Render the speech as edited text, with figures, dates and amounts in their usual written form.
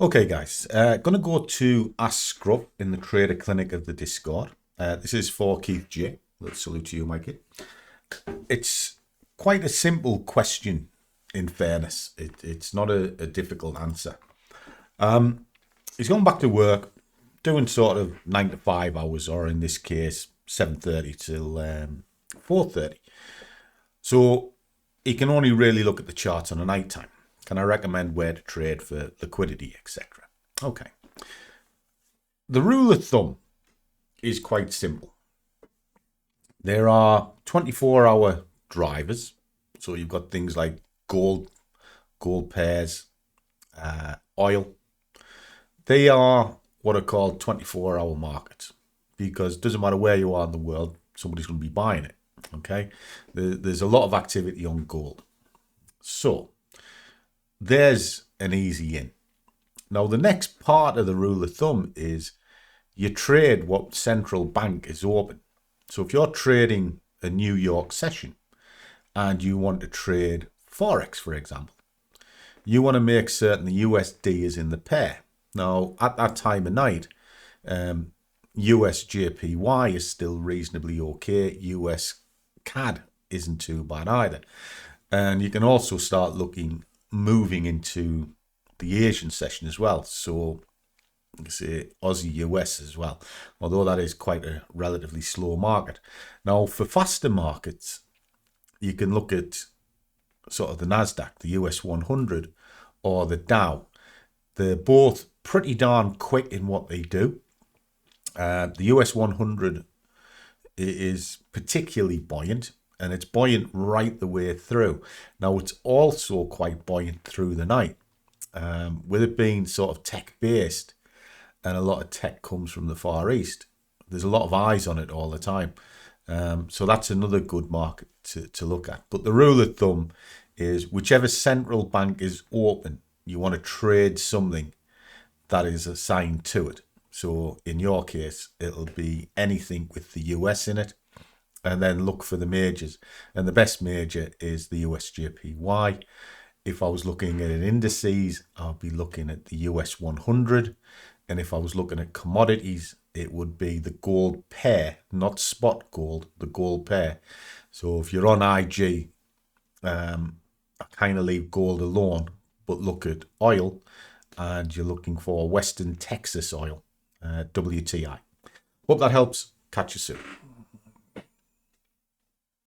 Okay, guys, going to go to Ask Scruff in the Trader Clinic of the Discord. This is for Keith J. Let's salute to you, Mikey. It's quite a simple question, in fairness. It's not a difficult answer. He's gone back to work, doing sort of 9 to 5 hours, or in this case, 7:30 till 4:30. So he can only really look at the charts on a night time. Can I recommend where to trade for liquidity, etc.? Okay. The rule of thumb is quite simple. There are 24-hour drivers. So you've got things like gold pairs, oil. They are what are called 24-hour markets because it doesn't matter where you are in the world, somebody's going to be buying it. Okay. There's a lot of activity on gold. So there's an easy in. Now, the next part of the rule of thumb is you trade what central bank is open. So if you're trading a New York session and you want to trade Forex, for example, you want to make certain the USD is in the pair. Now, at that time of night, US JPY is still reasonably okay. US CAD isn't too bad either. And you can also start moving into the Asian session as well. So you can say Aussie US as well, although that is quite a relatively slow market. Now for faster markets, you can look at sort of the NASDAQ, the US 100 or the Dow. They're both pretty darn quick in what they do. The US 100 is particularly buoyant. And it's buoyant right the way through. Now, it's also quite buoyant through the night. With it being sort of tech-based, and a lot of tech comes from the Far East, there's a lot of eyes on it all the time. So that's another good market to look at. But the rule of thumb is whichever central bank is open, you want to trade something that is assigned to it. So in your case, it'll be anything with the US in it. And then look for the majors. And the best major is the USJPY. If I was looking at indices, I'll be looking at the US 100. And if I was looking at commodities, it would be the gold pair, not spot gold, the gold pair. So if you're on IG, I kind of leave gold alone, but look at oil. And you're looking for Western Texas oil, WTI. Hope that helps. Catch you soon.